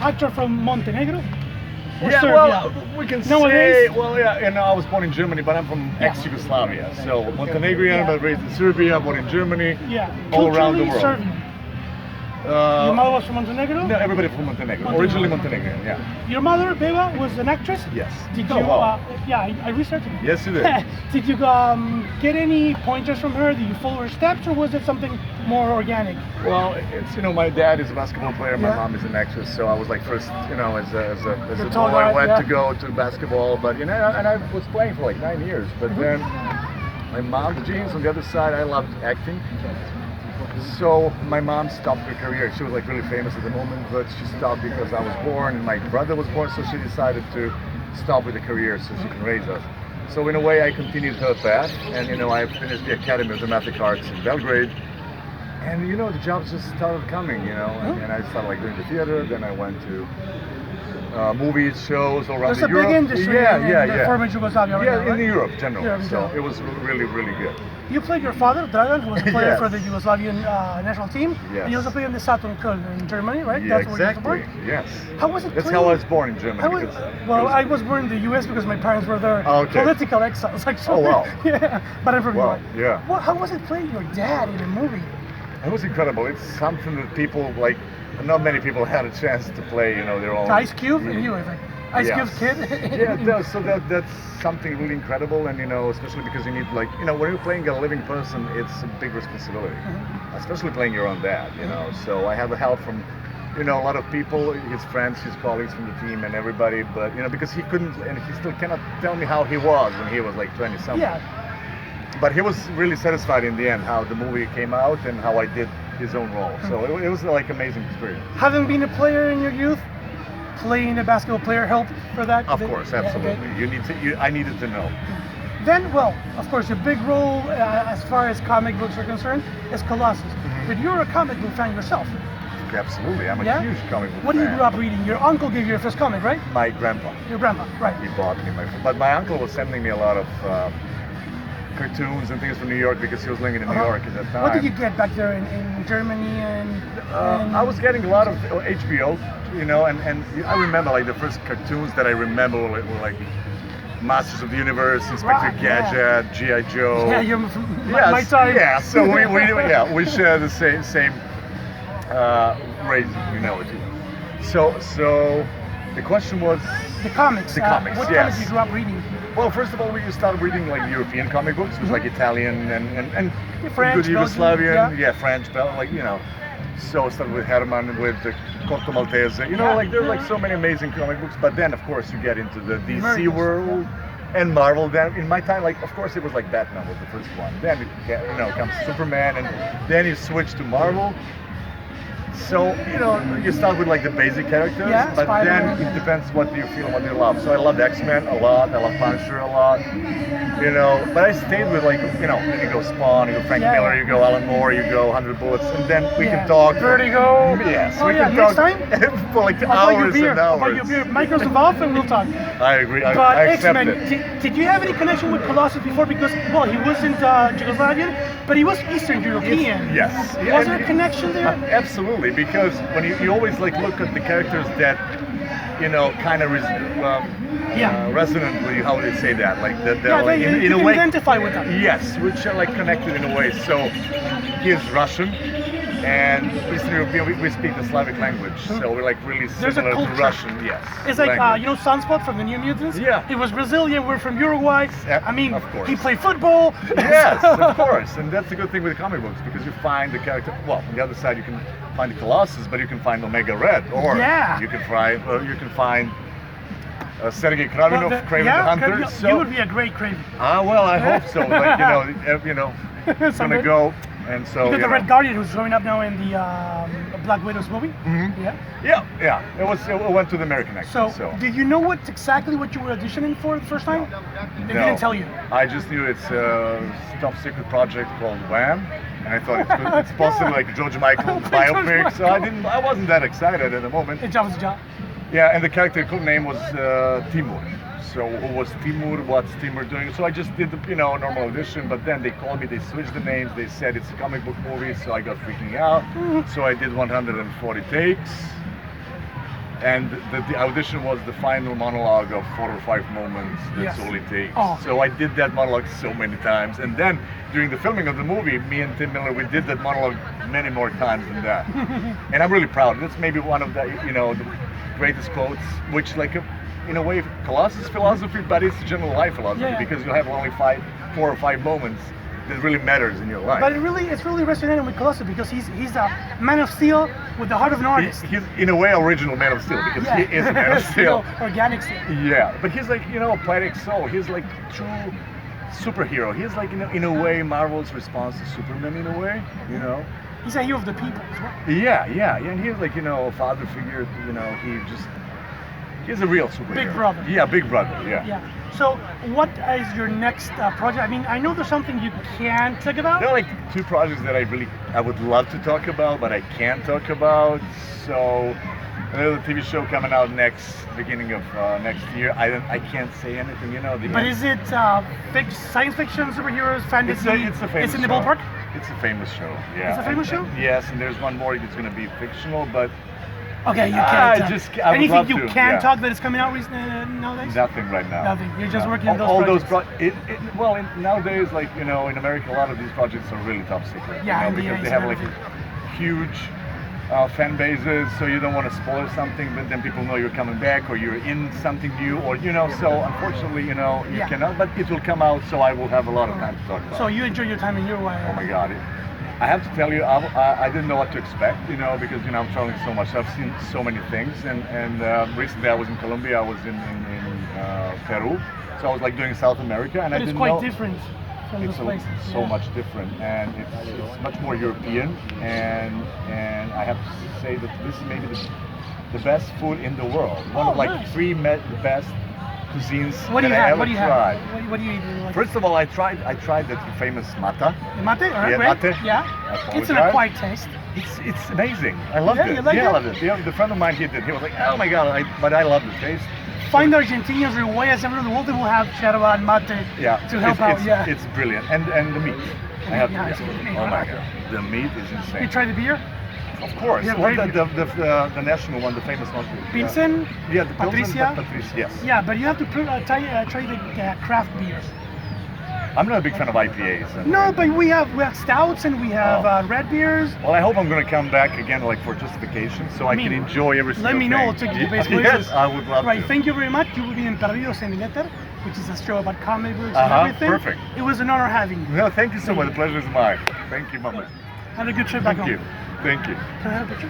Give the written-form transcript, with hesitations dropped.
actor from Montenegro? Or Yeah, Serbia? well, we can Nowadays? say, well, yeah, and I was born in Germany, but I'm from ex-Yugoslavia. So Montenegrin, Yeah. but raised in Serbia, born in Germany, Yeah. all around the Culturally world. Serbian. Your mother was from Montenegro? No, everybody from Montenegro. Originally Montenegrin, yeah. Your mother, Beba, was an actress? Yes. Did Oh, you, wow. yeah, I researched it. Yes, you did. Did you get any pointers from her? Did you follow her steps, or was it something more organic? Well, it's, my dad is a basketball player, my Yeah. mom is an actress, so I was like first, as a tall boy, guy, went yeah. to go to basketball, but, and I was playing for like 9 years, but then my mom, the genes on the other side, I loved acting. So my mom stopped her career. She was like really famous at the moment, but she stopped because I was born and my brother was born, so she decided to stop with the career so she can raise us. So in a way I continued her path, and I finished the Academy of Dramatic Arts in Belgrade, and the jobs just started coming, and I started like doing the theater, then I went to movies, shows all around There's a Europe. big industry in the former Yugoslavia right now, in right? Europe generally, Europe in so general. it was really, really good. You played your father, Dragan, who was a player Yes. for the Yugoslavian national team. Yes. And you also played in the Saturn Köln in Germany, right? Yeah, That's where you were exactly, born? yes. How was it That's playing? how I was born in Germany. How was, well, I was born in the U.S. because my parents were there. Oh, okay. Political exiles, actually. Oh, wow. Yeah, but I'm from Wow, Uruguay. yeah. Well, how was it playing your dad in a movie? It was incredible. It's something that people, like, not many people had a chance to play, their own. Ice Cube and you, I think. Ice Yes. Cube's kid. So that's something really incredible, and especially because you need, like, when you're playing a living person, it's a big responsibility, especially playing your own dad, So I had the help from, a lot of people, his friends, his colleagues from the team, and everybody, but because he couldn't, and he still cannot tell me how he was when he was like 20 something. Yeah. But he was really satisfied in the end how the movie came out and how I did his own role. So it was like amazing experience. Having been a player in your youth, playing a basketball player helped for that? Of course, absolutely. Yeah, okay. I needed to know. Then, well, of course, your big role as far as comic books are concerned is Colossus. But you're a comic book fan yourself. Absolutely, I'm a Yeah? huge comic book What did you fan. grow up reading? Your uncle gave you your first comic, right? My grandpa. Your grandpa, right? He bought me but my uncle was sending me a lot of cartoons and things from New York because he was living in New York at that time. What did you get back there in Germany and I was getting a lot of HBO, and I remember like the first cartoons that I remember were like Masters of the Universe, Inspector Right, yeah. Gadget, G.I. Joe. Yeah, you're from Yes, my time. Yeah, so we share the same race, So the question was The comics. The comics, What yes. comics you grew up reading? well, first of all, we started reading like European comic books, it was like Italian and French, good Yugoslavian, Belgian, French, So I started with Herman, with the Corto Maltese, like there are like so many amazing comic books. But then, of course, you get into the DC Americans, world and Marvel. Then in my time, like of course, it was like Batman was the first one. Then it comes Superman, and then you switch to Marvel. So, you start with like the basic characters, Yeah, but Spider-Man. then it depends what you feel and what you love. So I loved X-Men a lot, I love Punisher a lot, but I stayed with like, then you go Spawn, you go Frank Yeah, Miller, yeah. you go Alan Moore, you go 100 Bullets, and then we Yeah. can talk. Vertigo. Yes, Oh, we yeah, can next talk time? for like I'll buy you hours beer. and I'll buy hours. you beer. Microsoft off and we'll talk. I agree, I But accept X-Men, it. did you have any connection with Colossus before? Because, well, he wasn't Yugoslavian, but he was Eastern European. Yes. Was there a connection there? Absolutely, because when you always like look at the characters that, kind of resonant with you, how would they say that? Like that, Yeah, like, you in a can way. identify with them. Yes, which are like connected in a way. So he is Russian, and Eastern European, we speak the Slavic language, so we're like really There's a similar to culture. Russian. Yes. It's like, language. Sunspot from the New Mutants? Yeah. He was Brazilian, we're from Uruguay. Yeah, I mean, of course. he played football. Yes, of course, and that's the good thing with comic books because you find the character. Well, on the other side, you can find the Colossus, but you can find Omega Red, or Yeah. you can find Sergei Kravinov, Well, Kraven the Hunter. you would be a great Kraven. Well, I hope so. But it's gonna Someday. go, and so Because the Red Guardian, who's showing up now in the Black Widow's movie. Yeah. Yeah. It went to the American accent. So, did you know exactly what you were auditioning for the first time? They No. didn't tell you. I just knew it's a top secret project called Wham, and I thought it's possibly like a George Michael biopic. So I wasn't that excited at the moment. It was a job. Yeah, and the character name was Timur. So who was Timur? What's Timur doing? So I just did the normal audition, but then they called me. They switched the names. They said it's a comic book movie, so I got freaking out. So I did 140 takes, And the audition was the final monologue of 4 or 5 moments. That's Yes. all it takes. Oh. So I did that monologue so many times. And then during the filming of the movie, me and Tim Miller, we did that monologue many more times than that. And I'm really proud. That's maybe one of the, the greatest quotes, which in a way, Colossus philosophy, but it's general life philosophy, Yeah. because you have only 4 or 5 moments that really matters in your life. But it's really resonating with Colossus because he's a man of steel with the heart of an artist. He's in a way original Man of Steel, because he is a Man of Steel. Organic steel. Yeah, but he's like, a poetic soul. He's like true superhero. He's like, in a way, Marvel's response to Superman in a way, He's a hero of the people as well. Yeah, and he's like, a father figure, he's a real superhero. Big brother. Yeah, big brother, yeah. Yeah. So, what is your next project? I mean, I know there's something you can't talk about. There are 2 projects that I would love to talk about, but I can't talk about. So, another TV show coming out beginning of next year. I can't say anything, But is it science fiction, superheroes, fantasy? It's a famous It's in the show. ballpark? It's a famous show, yeah. It's a famous show? Yes, and there's one more that's going to be fictional, but Okay, you I can't. would Anything love you to, can yeah. talk that is coming out nowadays? Nothing right now. Nothing. You're just No. working on those all projects. Nowadays, in America, a lot of these projects are really top secret. Yeah, because NDAs they have and everything. huge fan bases, so you don't want to spoil something, but then people know you're coming back or you're in something new, or So unfortunately, you Yeah. cannot. But it will come out, so I will have a lot of time to talk about. So you enjoy your time in Uruguay? Oh my God. I have to tell you, I didn't know what to expect, because I'm traveling so much. I've seen so many things, and recently I was in Colombia, I was in Peru, so I was doing South America, and But I it's didn't quite know. different from those It's places. so yeah. much different, and it's much more European, and I have to say that this is maybe the best food in the world. One of nice. 3 best cuisines What do that you I have? ever What do you tried. have? What do you eat? First of all, I tried the famous mata. The mate? All right, Yeah, great. mate. Yeah. I It's an apologize. acquired taste. It's amazing. I loved Yeah, it. you like I it? loved it. The friend of mine, he was like, oh my God, but I love the taste. Find Argentinians, Uruguayans, everyone in the world that will have yerba and mate to help out. Yeah. It's brilliant. And the meat. I have to, Yeah, it's yeah. meat. Oh my God. The meat is insane. You try the beer? Of course. Yeah, Well, great the national one, the famous one. Pilsen? Yeah, the Pilsen, Patricia? Patricia, yes. Yeah, but you have to try the craft beers. I'm not a big fan of IPAs. No, but we have stouts and we have red beers. Well, I hope I'm going to come back again, for just vacation, so I can enjoy every single Let me thing. know. I'll take you to base places. Yes, I would love Right, to. thank you very much. You will be in Perdidos en Letter, which is a show about comic books and Uh-huh, everything. perfect. It was an honor having you. No, thank you so much. The pleasure is mine. Thank you, Mama. Have a good trip back Thank home. you. Thank you. Can I have a picture?